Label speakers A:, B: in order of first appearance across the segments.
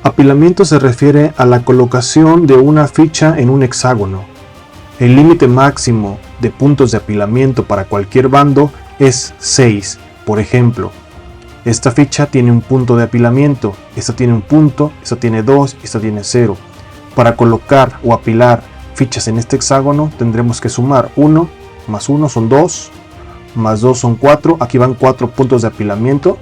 A: Apilamiento se refiere a la colocación de una ficha en un hexágono. El límite máximo de puntos de apilamiento para cualquier bando es 6. Por ejemplo, esta ficha tiene un punto de apilamiento, esta tiene un punto, esta tiene 2, esta tiene 0. Para colocar o apilar fichas en este hexágono tendremos que sumar 1 más 1 son 2, más 2 son 4, aquí van 4 puntos de apilamiento,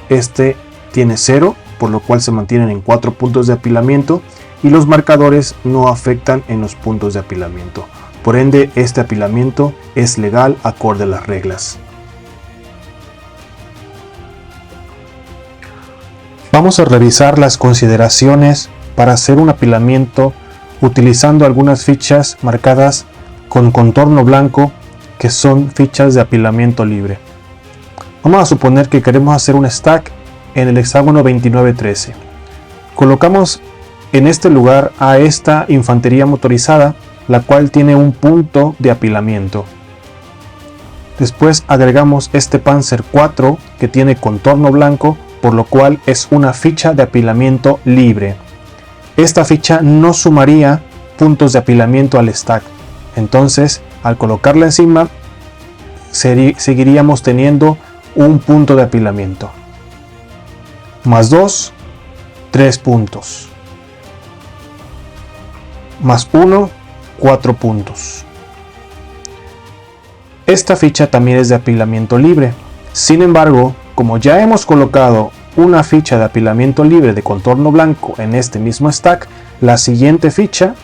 A: este tiene 0, por lo cual se mantienen en 4 puntos de apilamiento y los marcadores no afectan en los puntos de apilamiento. Por ende, este apilamiento es legal acorde a las reglas. Vamos a revisar las consideraciones para hacer un apilamiento utilizando algunas fichas marcadas con contorno blanco que son fichas de apilamiento libre. Vamos a suponer que queremos hacer un stack en el hexágono 2913. Colocamos en este lugar a esta infantería motorizada, la cual tiene un punto de apilamiento. Después agregamos este Panzer 4 que tiene contorno blanco, por lo cual es una ficha de apilamiento libre. Esta ficha no sumaría puntos de apilamiento al stack, entonces al colocarla encima seguiríamos teniendo un punto de apilamiento. Más 2, 3 puntos. Más 1, 4 puntos. Esta ficha también es de apilamiento libre. Sin embargo, como ya hemos colocado una ficha de apilamiento libre de contorno blanco en este mismo stack, la siguiente ficha,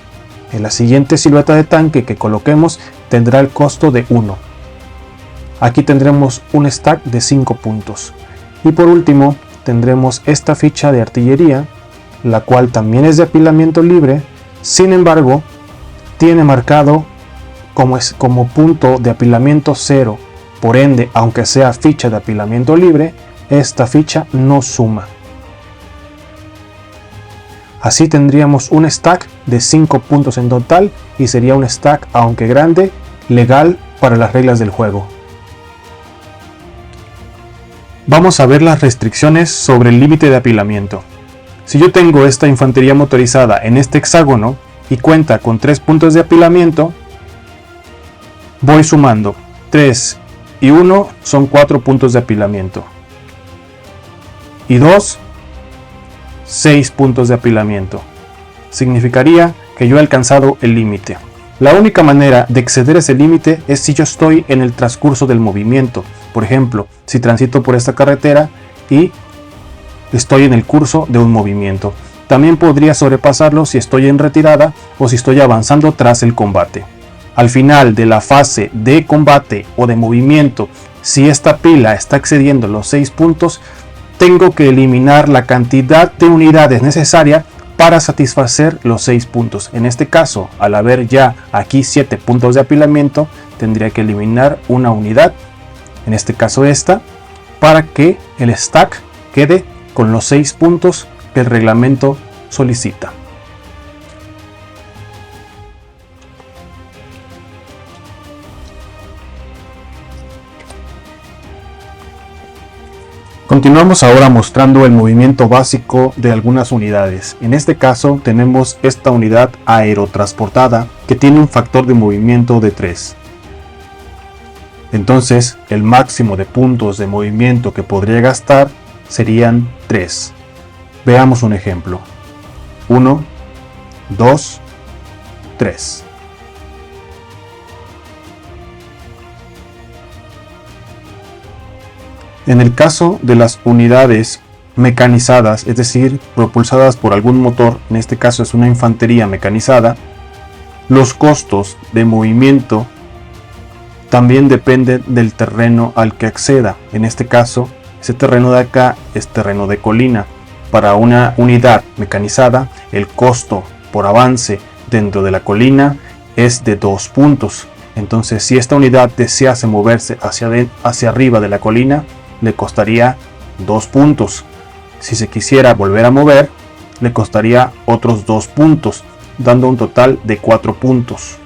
A: en la siguiente silueta de tanque que coloquemos, tendrá el costo de 1. Aquí tendremos un stack de 5 puntos. Y por último, tendremos esta ficha de artillería, la cual también es de apilamiento libre, sin embargo, tiene marcado como punto de apilamiento 0. Por ende, aunque sea ficha de apilamiento libre, esta ficha no suma. Así tendríamos un stack de 5 puntos en total y sería un stack, aunque grande, legal para las reglas del juego. Vamos a ver las restricciones sobre el límite de apilamiento. Si yo tengo esta infantería motorizada en este hexágono y cuenta con 3 puntos de apilamiento, voy sumando 3 y 1 son 4 puntos de apilamiento. Y 2, 6 puntos de apilamiento. Significaría que yo he alcanzado el límite. La única manera de exceder ese límite es si yo estoy en el transcurso del movimiento. Por ejemplo, si transito por esta carretera y estoy en el curso de un movimiento. También podría sobrepasarlo si estoy en retirada o si estoy avanzando tras el combate. Al final de la fase de combate o de movimiento, si esta pila está excediendo los 6 puntos, tengo que eliminar la cantidad de unidades necesaria para satisfacer los 6 puntos. En este caso, al haber ya aquí 7 puntos de apilamiento, tendría que eliminar una unidad, en este caso esta, para que el stack quede con los 6 puntos que el reglamento solicita. Continuamos ahora mostrando el movimiento básico de algunas unidades. En este caso tenemos esta unidad aerotransportada que tiene un factor de movimiento de 3. Entonces el máximo de puntos de movimiento que podría gastar serían 3. Veamos un ejemplo. 1, 2, 3. En el caso de las unidades mecanizadas, es decir, propulsadas por algún motor, en este caso es una infantería mecanizada, los costos de movimiento también dependen del terreno al que acceda. En este caso, ese terreno de acá es terreno de colina. Para una unidad mecanizada, el costo por avance dentro de la colina es de 2 puntos. Entonces, si esta unidad desease moverse hacia arriba de la colina, le costaría 2 puntos. Si se quisiera volver a mover, le costaría otros 2 puntos, dando un total de 4 puntos.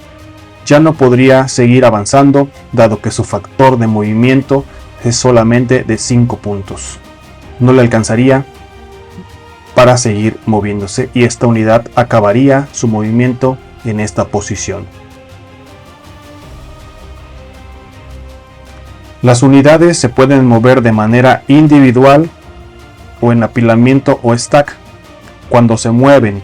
A: Ya no podría seguir avanzando, dado que su factor de movimiento es solamente de 5 puntos. No le alcanzaría para seguir moviéndose y esta unidad acabaría su movimiento en esta posición. Las unidades se pueden mover de manera individual o en apilamiento o stack. Cuando se mueven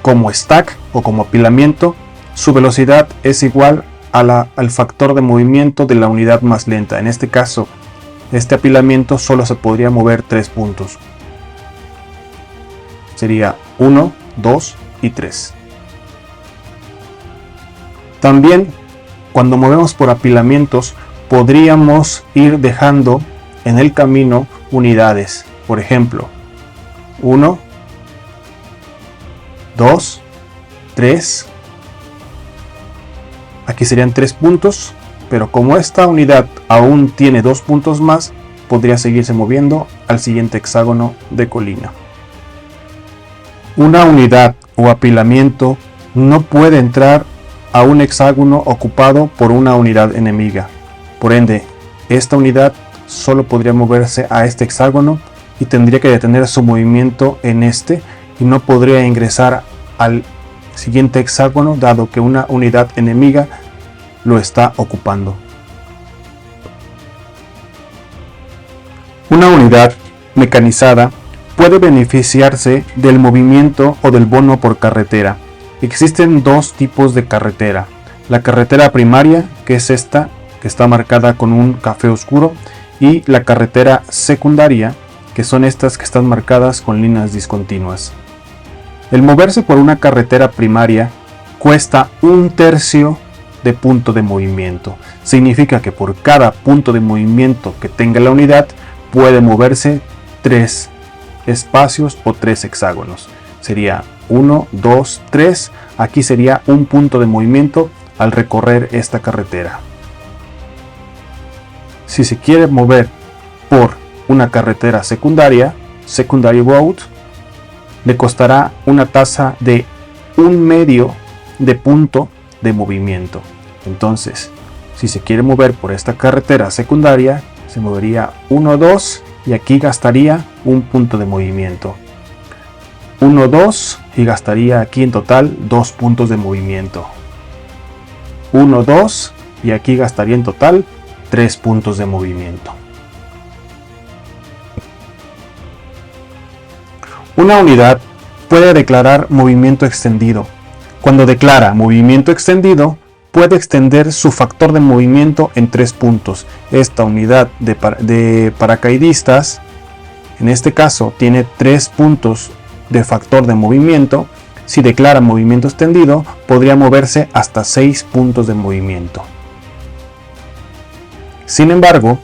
A: como stack o como apilamiento, su velocidad es igual al factor de movimiento de la unidad más lenta. En este caso, este apilamiento solo se podría mover 3 puntos. Sería 1, 2 y 3. También, cuando movemos por apilamientos, podríamos ir dejando en el camino unidades. Por ejemplo, 1, 2, 3. Aquí serían 3 puntos, pero como esta unidad aún tiene 2 puntos más, podría seguirse moviendo al siguiente hexágono de colina. Una unidad o apilamiento no puede entrar a un hexágono ocupado por una unidad enemiga. Por ende, esta unidad solo podría moverse a este hexágono y tendría que detener su movimiento en este y no podría ingresar al siguiente hexágono dado que una unidad enemiga lo está ocupando. Una unidad mecanizada puede beneficiarse del movimiento o del bono por carretera. Existen dos tipos de carretera. La carretera primaria, que es esta, que está marcada con un café oscuro, y la carretera secundaria, que son estas que están marcadas con líneas discontinuas. El moverse por una carretera primaria cuesta 1/3 de punto de movimiento. Significa que por cada punto de movimiento que tenga la unidad puede moverse 3 espacios o 3 hexágonos. Sería 1, 2, 3. Aquí sería un punto de movimiento al recorrer esta carretera. Si se quiere mover por una carretera secundaria, secondary road, le costará una tasa de 1/2 de punto de movimiento. Entonces, si se quiere mover por esta carretera secundaria, se movería 1, 2 y aquí gastaría un punto de movimiento. 1, 2 y gastaría aquí en total 2 puntos de movimiento. 1, 2 y aquí gastaría en total 3 puntos de movimiento. Una unidad puede declarar movimiento extendido. Cuando declara movimiento extendido, puede extender su factor de movimiento en 3 puntos. Esta unidad de paracaidistas, en este caso, tiene 3 puntos de factor de movimiento. Si declara movimiento extendido, podría moverse hasta 6 puntos de movimiento. Sin embargo,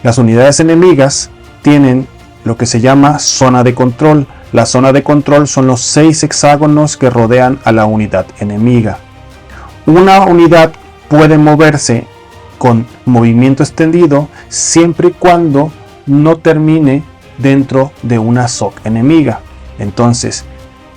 A: las unidades enemigas tienen lo que se llama zona de control. La zona de control son los 6 hexágonos que rodean a la unidad enemiga. Una unidad puede moverse con movimiento extendido siempre y cuando no termine dentro de una SOC enemiga. Entonces,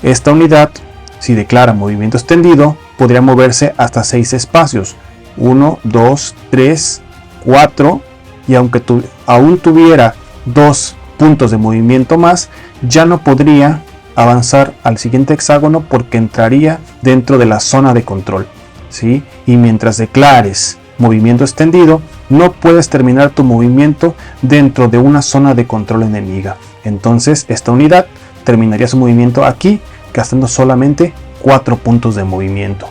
A: esta unidad, si declara movimiento extendido, podría moverse hasta 6 espacios. 1, 2, 3, 4, y aunque aún tuviera 2 puntos de movimiento más, ya no podría avanzar al siguiente hexágono porque entraría dentro de la zona de control, ¿sí? Y mientras declares movimiento extendido, no puedes terminar tu movimiento dentro de una zona de control enemiga. Entonces esta unidad terminaría su movimiento aquí, gastando solamente 4 puntos de movimiento.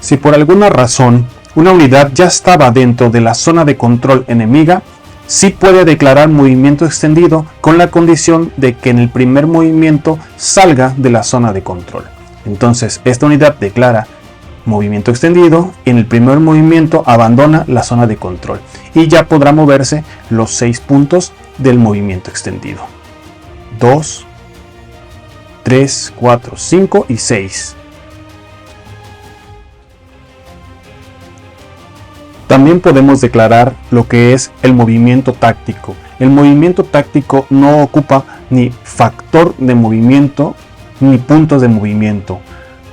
A: Si por alguna razón una unidad ya estaba dentro de la zona de control enemiga, sí puede declarar movimiento extendido con la condición de que en el primer movimiento salga de la zona de control. Entonces esta unidad declara movimiento extendido y en el primer movimiento abandona la zona de control y ya podrá moverse los 6 puntos del movimiento extendido. 2, 3, 4, 5 y 6. También podemos declarar lo que es el movimiento táctico. El movimiento táctico no ocupa ni factor de movimiento ni puntos de movimiento.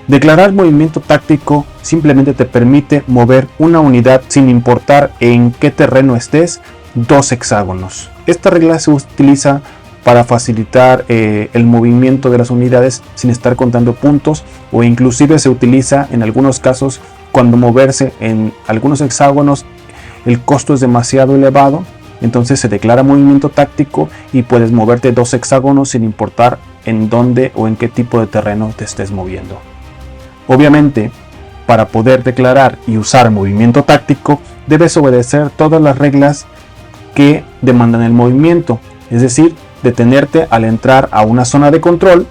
A: Declarar movimiento táctico simplemente te permite mover una unidad sin importar en qué terreno estés, 2 hexágonos. Esta regla se utiliza para facilitar el movimiento de las unidades sin estar contando puntos, o inclusive se utiliza en algunos casos cuando moverse en algunos hexágonos el costo es demasiado elevado. Entonces se declara movimiento táctico y puedes moverte 2 hexágonos sin importar en dónde o en qué tipo de terreno te estés moviendo. Obviamente, para poder declarar y usar movimiento táctico, debes obedecer todas las reglas que demandan el movimiento, es decir, detenerte al entrar a una zona de control.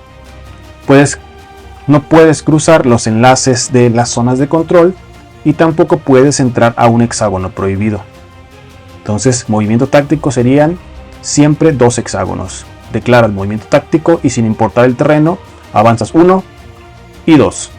A: No puedes cruzar los enlaces de las zonas de control y tampoco puedes entrar a un hexágono prohibido. Entonces, movimiento táctico serían siempre 2 hexágonos. Declaras movimiento táctico y sin importar el terreno, avanzas 1 y 2.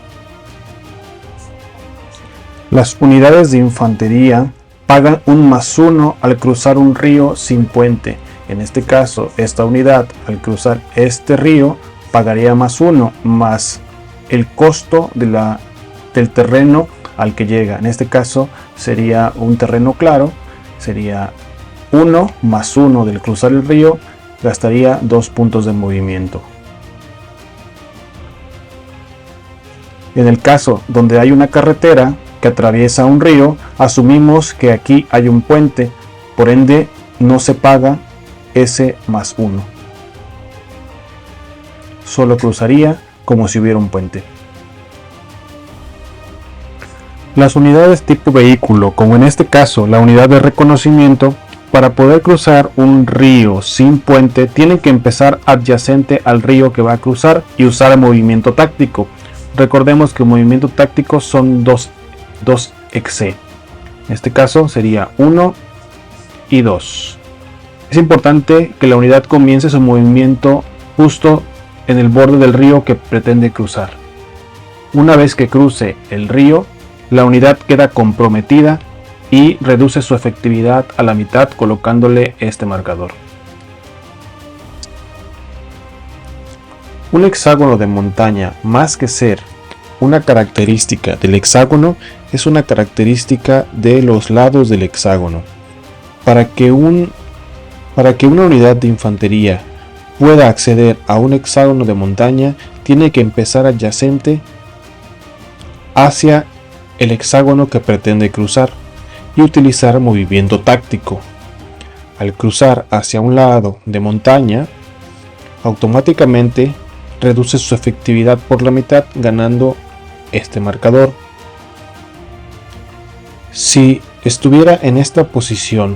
A: Las unidades de infantería pagan un +1 al cruzar un río sin puente. En este caso, esta unidad al cruzar este río pagaría +1 más el costo del terreno al que llega. En este caso sería un terreno claro. Sería 1 más 1 del cruzar el río, gastaría 2 puntos de movimiento. En el caso donde hay una carretera que atraviesa un río, asumimos que aquí hay un puente, por ende no se paga ese +1. Solo cruzaría como si hubiera un puente. Las unidades tipo vehículo, como en este caso la unidad de reconocimiento, para poder cruzar un río sin puente tienen que empezar adyacente al río que va a cruzar y usar el movimiento táctico. Recordemos que el movimiento táctico son 2 exe. En este caso sería 1 y 2. Es importante que la unidad comience su movimiento justo en el borde del río que pretende cruzar. Una vez que cruce el río, la unidad queda comprometida y reduce su efectividad a la mitad colocándole este marcador. Un hexágono de montaña, más que ser una característica del hexágono, es una característica de los lados del hexágono. Para que una unidad de infantería pueda acceder a un hexágono de montaña, tiene que empezar adyacente hacia el hexágono que pretende cruzar y utilizar movimiento táctico. Al cruzar hacia un lado de montaña, automáticamente reduce su efectividad por la mitad, ganando este marcador. Si estuviera en esta posición,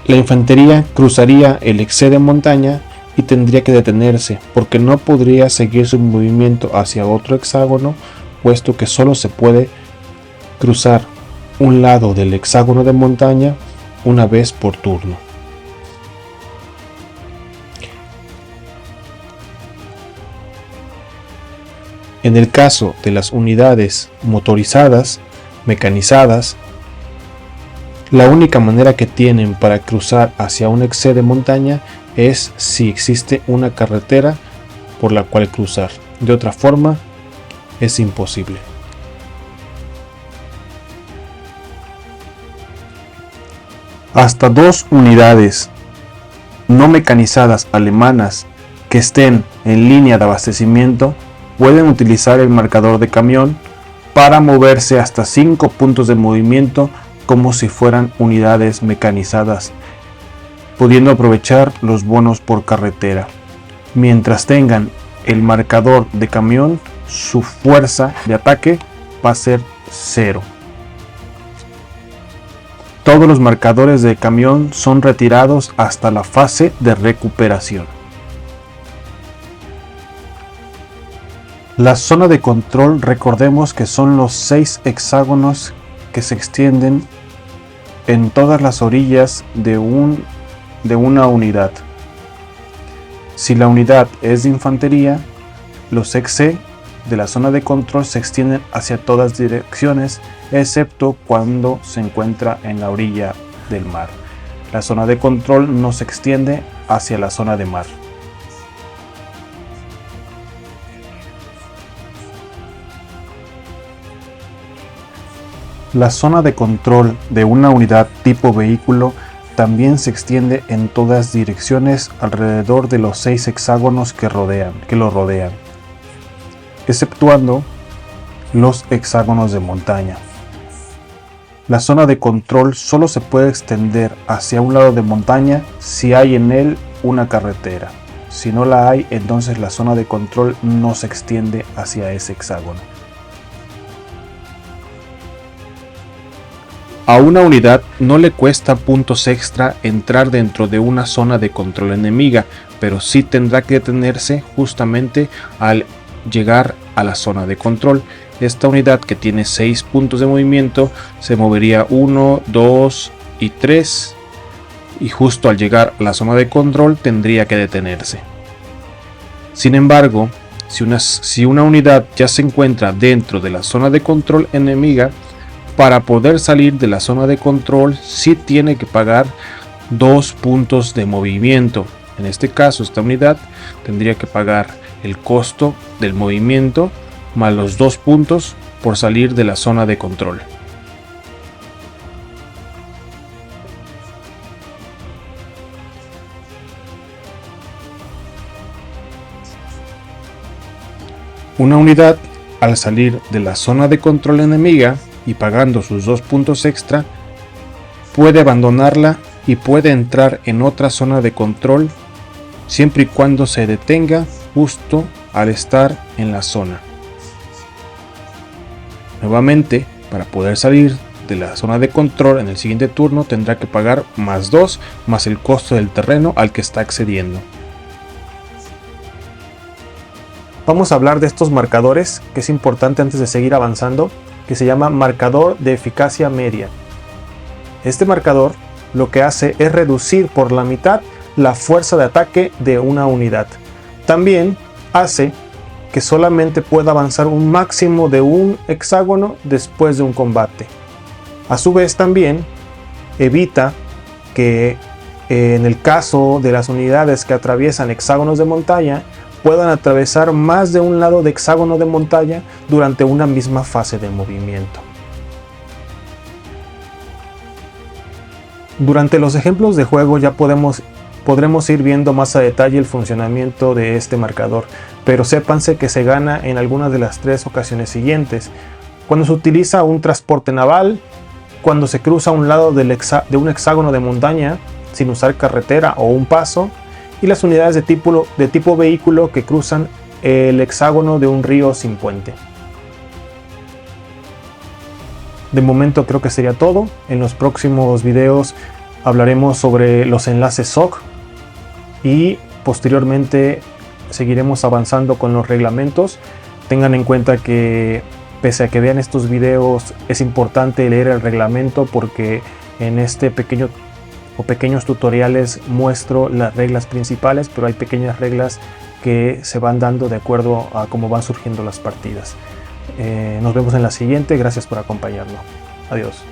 A: la infantería cruzaría el exe de montaña y tendría que detenerse, porque no podría seguir su movimiento hacia otro hexágono, puesto que solo se puede cruzar un lado del hexágono de montaña una vez por turno. En el caso de las unidades motorizadas, mecanizadas, la única manera que tienen para cruzar hacia un exe de montaña es si existe una carretera por la cual cruzar. De otra forma, es imposible. Hasta 2 unidades no mecanizadas alemanas que estén en línea de abastecimiento pueden utilizar el marcador de camión para moverse hasta 5 puntos de movimiento como si fueran unidades mecanizadas, pudiendo aprovechar los bonos por carretera. Mientras tengan el marcador de camión, su fuerza de ataque va a ser 0. Todos los marcadores de camión son retirados hasta la fase de recuperación. La zona de control, recordemos que son los 6 hexágonos que se extienden en todas las orillas de una unidad. Si la unidad es de infantería, los exe de la zona de control se extienden hacia todas direcciones, excepto cuando se encuentra en la orilla del mar. La zona de control no se extiende hacia la zona de mar. La zona de control de una unidad tipo vehículo también se extiende en todas direcciones alrededor de los 6 hexágonos que lo rodean, exceptuando los hexágonos de montaña. La zona de control solo se puede extender hacia un lado de montaña si hay en él una carretera. Si no la hay, entonces la zona de control no se extiende hacia ese hexágono. A una unidad no le cuesta puntos extra entrar dentro de una zona de control enemiga, pero sí tendrá que detenerse justamente al llegar a la zona de control. Esta unidad, que tiene 6 puntos de movimiento, se movería 1, 2 y 3, y justo al llegar a la zona de control tendría que detenerse. Sin embargo, si una unidad ya se encuentra dentro de la zona de control enemiga, para poder salir de la zona de control sí tiene que pagar 2 puntos de movimiento. En este caso, esta unidad tendría que pagar el costo del movimiento más los 2 puntos por salir de la zona de control. Una unidad, al salir de la zona de control enemiga y pagando sus 2 puntos extra, puede abandonarla y puede entrar en otra zona de control siempre y cuando se detenga justo al estar en la zona. Nuevamente, para poder salir de la zona de control en el siguiente turno tendrá que pagar más 2 más el costo del terreno al que está accediendo. Vamos a hablar de estos marcadores, que es importante antes de seguir avanzando, que se llama marcador de eficacia media. Este marcador lo que hace es reducir por la mitad la fuerza de ataque de una unidad. También hace que solamente pueda avanzar un máximo de un hexágono después de un combate. A su vez también evita que en el caso de las unidades que atraviesan hexágonos de montaña puedan atravesar más de un lado de hexágono de montaña durante una misma fase de movimiento. Durante los ejemplos de juego ya podremos ir viendo más a detalle el funcionamiento de este marcador, pero sépanse que se gana en algunas de las 3 ocasiones siguientes: cuando se utiliza un transporte naval, cuando se cruza un lado de un hexágono de montaña sin usar carretera o un paso, y las unidades de tipo vehículo que cruzan el hexágono de un río sin puente. De momento creo que sería todo. En los próximos videos hablaremos sobre los enlaces SOC y posteriormente seguiremos avanzando con los reglamentos. Tengan en cuenta que pese a que vean estos videos es importante leer el reglamento, porque en este pequeños tutoriales muestro las reglas principales, pero hay pequeñas reglas que se van dando de acuerdo a cómo van surgiendo las partidas. Nos vemos en la siguiente. Gracias por acompañarnos. Adiós.